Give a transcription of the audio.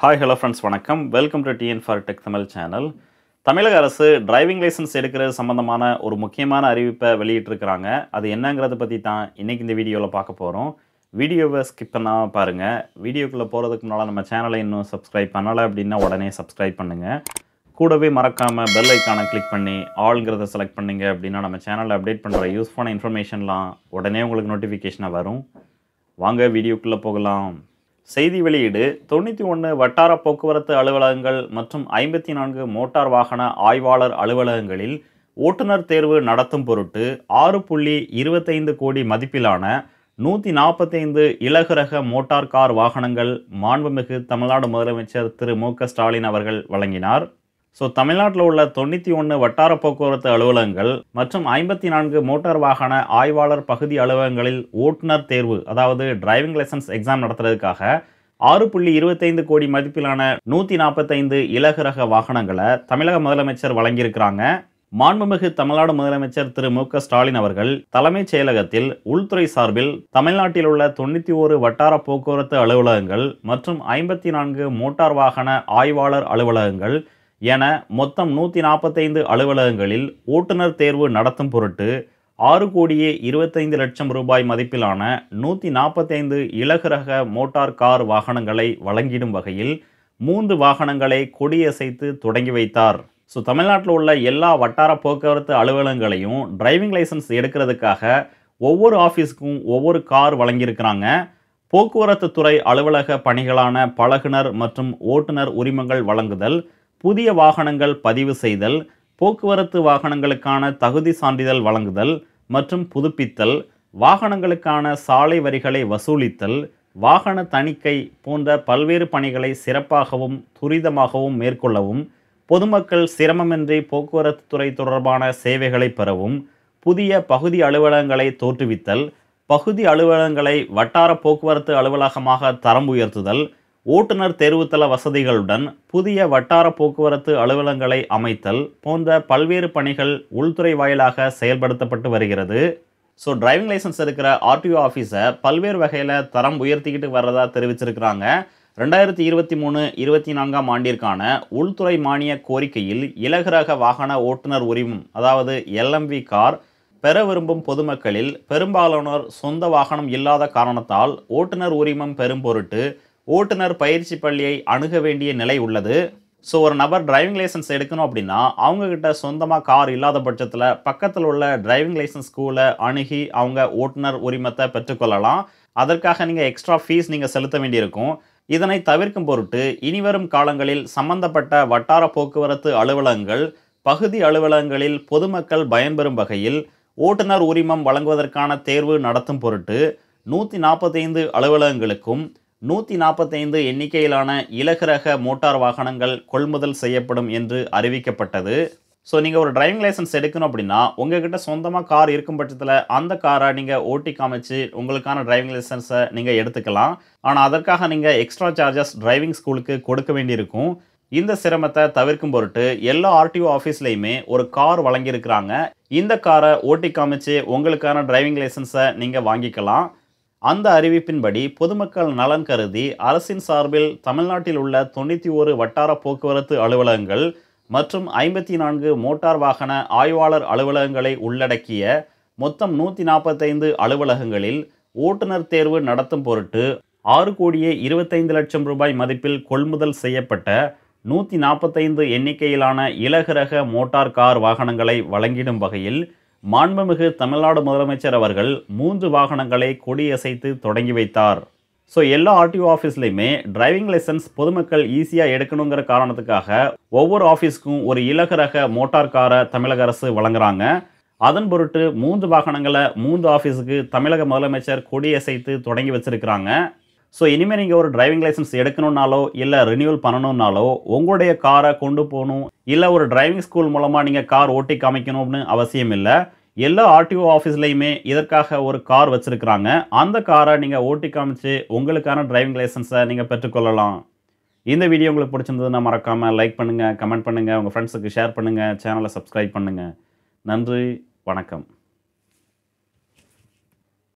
Hi hello friends வணக்கம். Welcome to TN for tech Tamil channel. தமிழக அரசு டிரைவிங் லைசன்ஸ் எடுக்கிறது சம்மந்தமான ஒரு முக்கியமான அறிவிப்பை வெளியிட்டிருக்கிறாங்க. அது என்னங்கிறத பற்றி தான் இன்றைக்கி இந்த வீடியோவில் பார்க்க போகிறோம். வீடியோவை ஸ்கிப் பண்ணாமல் பாருங்கள். வீடியோக்குள்ளே போகிறதுக்கு முன்னால் நம்ம சேனலை இன்னும் சப்ஸ்கிரைப் பண்ணலை அப்படின்னா உடனே சப்ஸ்கிரைப் பண்ணுங்கள். கூடவே மறக்காமல் பெல் ஐக்கானை கிளிக் பண்ணி ஆல்ங்கிறத செலக்ட் பண்ணிங்க அப்படின்னா நம்ம சேனலில் அப்டேட் பண்ணுற யூஸ்ஃபுல்லான இன்ஃபர்மேஷன்லாம் உடனே உங்களுக்கு நோட்டிஃபிகேஷனாக வரும். வாங்க வீடியோக்குள்ளே போகலாம். செய்தி வெளியீடு 91 வட்டார போக்குவரத்து அலுவலகங்கள் மற்றும் 54 மோட்டார் வாகன ஆய்வாளர் அலுவலகங்களில் ஓட்டுநர் தேர்வு நடத்தும் பொருட்டு 6.25 கோடி மதிப்பிலான 145 இலகுரக மோட்டார் கார் வாகனங்கள் மாண்புமிகு தமிழ்நாடு முதலமைச்சர் திரு மு.க. ஸ்டாலின் அவர்கள் வழங்கினார். தமிழ்நாட்டில் உள்ள 91 வட்டார போக்குவரத்து அலுவலகங்கள் மற்றும் 54 மோட்டார் வாகன ஆய்வாளர் பகுதி அலுவலகங்களில் ஓட்டுநர் தேர்வு அதாவது டிரைவிங் லைசன்ஸ் எக்ஸாம் நடத்துறதுக்காக 6.25 கோடி மதிப்பிலான 145 இலகுரக வாகனங்களை தமிழக முதலமைச்சர் வழங்கியிருக்கிறாங்க. மாண்புமிகு தமிழ்நாடு முதலமைச்சர் திரு மு.க. ஸ்டாலின் அவர்கள் தலைமைச் செயலகத்தில் உள்துறை சார்பில் தமிழ்நாட்டில் உள்ள 91 வட்டார போக்குவரத்து அலுவலகங்கள் மற்றும் 54 மோட்டார் வாகன ஆய்வாளர் அலுவலகங்கள் என மொத்தம் 145 அலுவலகங்களில் ஓட்டுநர் தேர்வு நடத்தும் பொருட்டு 6.25 கோடி மதிப்பிலான 145 இலகுரக மோட்டார் கார் வாகனங்களை வழங்கிடும் வகையில் 3 வாகனங்களை கொடியசைத்து தொடங்கி வைத்தார். தமிழ்நாட்டில் உள்ள எல்லா வட்டார போக்குவரத்து அலுவலகங்களையும் டிரைவிங் லைசன்ஸ் எடுக்கிறதுக்காக ஒவ்வொரு ஆஃபீஸுக்கும் ஒவ்வொரு கார் வழங்கியிருக்கிறாங்க. போக்குவரத்து துறை அலுவலக பணிகளான பழகுனர் மற்றும் ஓட்டுநர் உரிமங்கள் வழங்குதல், புதிய வாகனங்கள் பதிவு செய்தல், போக்குவரத்து வாகனங்களுக்கான தகுதி சான்றிதழ் வழங்குதல் மற்றும் புதுப்பித்தல், வாகனங்களுக்கான சாலை வரிகளை வசூலித்தல், வாகன தணிக்கை போன்ற பல்வேறு பணிகளை சிறப்பாகவும் துரிதமாகவும் மேற்கொள்ளவும், பொதுமக்கள் சிரமமின்றி போக்குவரத்து துறை தொடர்பான சேவைகளை பெறவும், புதிய பகுதி அலுவலகங்களை தோற்றுவித்தல், பகுதி அலுவலகங்களை வட்டார போக்குவரத்து அலுவலகமாக தரம் உயர்த்துதல், ஓட்டுநர் தேர்வுத்தள வசதிகளுடன் புதிய வட்டார போக்குவரத்து அலுவலகங்களை அமைத்தல் போன்ற பல்வேறு பணிகள் உள்துறை வாயிலாக செயல்படுத்தப்பட்டு வருகிறது. டிரைவிங் லைசன்ஸ் இருக்கிற ஆர்டிஓ ஆஃபீஸை பல்வேறு வகையில் தரம் உயர்த்திக்கிட்டு வர்றதா தெரிவிச்சிருக்கிறாங்க. 2023-24 ஆண்டிற்கான உள்துறை மானிய கோரிக்கையில் இலகுரக வாகன ஓட்டுநர் உரிமம் அதாவது LMV கார் பெற விரும்பும் பொதுமக்களில் பெரும்பாலானோர் சொந்த வாகனம் இல்லாத காரணத்தால் ஓட்டுநர் உரிமம் பெறும் பொருட்டு ஓட்டுநர் பயிற்சி பள்ளியை அணுக வேண்டிய நிலை உள்ளது. ஒரு நபர் டிரைவிங் லைசன்ஸ் எடுக்கணும் அப்படின்னா அவங்கக்கிட்ட சொந்தமாக கார் இல்லாத பட்சத்தில் பக்கத்தில் உள்ள டிரைவிங் லைசன்ஸ் ஸ்கூலை அணுகி அவங்க ஓட்டுநர் உரிமத்தை பெற்றுக்கொள்ளலாம். அதற்காக நீங்கள் எக்ஸ்ட்ரா ஃபீஸ் நீங்கள் செலுத்த வேண்டியிருக்கும். இதனை தவிர்க்கும் பொருட்டு இனிவரும் காலங்களில் சம்பந்தப்பட்ட வட்டார போக்குவரத்து அலுவலகங்கள், பகுதி அலுவலகங்களில் பொதுமக்கள் பயன்பெறும் வகையில் ஓட்டுநர் உரிமம் வழங்குவதற்கான தேர்வு நடத்தும் பொருட்டு 145 அலுவலகங்களுக்கும் 145 எண்ணிக்கையிலான இலகுரக மோட்டார் வாகனங்கள் கொள்முதல் செய்யப்படும் என்று அறிவிக்கப்பட்டது. நீங்கள் ஒரு டிரைவிங் லைசன்ஸ் எடுக்கணும் அப்படின்னா உங்ககிட்ட சொந்தமாக கார் இருக்கும் பட்சத்தில் அந்த காரை நீங்கள் ஓட்டி காமிச்சு உங்களுக்கான டிரைவிங் லைசன்ஸை நீங்கள் எடுத்துக்கலாம். ஆனால் அதற்காக நீங்கள் எக்ஸ்ட்ரா சார்ஜஸ் டிரைவிங் ஸ்கூலுக்கு கொடுக்க வேண்டியிருக்கும். இந்த சிரமத்தை தவிர்க்கும் பொருட்டு எல்லா ஆர்டிஓ ஆஃபீஸ்லையுமே ஒரு கார் வழங்கியிருக்கிறாங்க. இந்த காரை ஓட்டி காமிச்சு உங்களுக்கான டிரைவிங் லைசன்ஸை நீங்கள் வாங்கிக்கலாம். அந்த அறிவிப்பின்படி பொதுமக்கள் நலன் கருதி அரசின் சார்பில் தமிழ்நாட்டில் உள்ள 91 வட்டார போக்குவரத்து அலுவலகங்கள் மற்றும் 54 மோட்டார் வாகன ஆய்வாளர் அலுவலகங்களை உள்ளடக்கிய மொத்தம் 145 அலுவலகங்களில் ஓட்டுநர் தேர்வு நடத்தும் பொருட்டு 6.25 கோடி மதிப்பில் கொள்முதல் செய்யப்பட்ட 145 எண்ணிக்கையிலான இலகுரக மோட்டார் கார் வாகனங்களை வழங்கிடும் வகையில் மாண்புமிகு தமிழ்நாடு முதலமைச்சர் அவர்கள் 3 வாகனங்களை கொடியசைத்து தொடங்கி வைத்தார். எல்லா ஆர்டிஓ ஆஃபீஸ்லையுமே டிரைவிங் லைசன்ஸ் பொதுமக்கள் ஈஸியாக எடுக்கணுங்கிற காரணத்துக்காக ஒவ்வொரு ஆஃபீஸ்க்கும் ஒரு இலகுரக மோட்டார் காரை தமிழக அரசு வழங்குறாங்க. அதன் பொருட்டு 3 வாகனங்களை 3 ஆஃபீஸுக்கு தமிழக முதலமைச்சர் கொடியசைத்து தொடங்கி வச்சிருக்கிறாங்க. இனிமேல் நீங்கள் ஒரு டிரைவிங் லைசன்ஸ் எடுக்கணுன்னாலோ இல்லை ரினியூவல் பண்ணணுன்னாலோ உங்களுடைய காரை கொண்டு போகணும் இல்லை ஒரு டிரைவிங் ஸ்கூல் மூலமாக நீங்கள் கார் ஓட்டி காமிக்கணும்னு அவசியம் இல்லை. எல்லா ஆர்டிஓ ஆஃபீஸ்லையுமே இதற்காக ஒரு கார் வச்சுருக்கிறாங்க. அந்த காரை நீங்கள் ஓட்டி காமிச்சு உங்களுக்கான டிரைவிங் லைசன்ஸை நீங்கள் பெற்றுக்கொள்ளலாம். இந்த வீடியோ உங்களுக்கு பிடிச்சிருந்ததுன்னா மறக்காமல் லைக் பண்ணுங்கள், கமெண்ட் பண்ணுங்கள், உங்கள் ஃப்ரெண்ட்ஸுக்கு ஷேர் பண்ணுங்கள், சேனலை சப்ஸ்கிரைப் பண்ணுங்கள். நன்றி, வணக்கம்.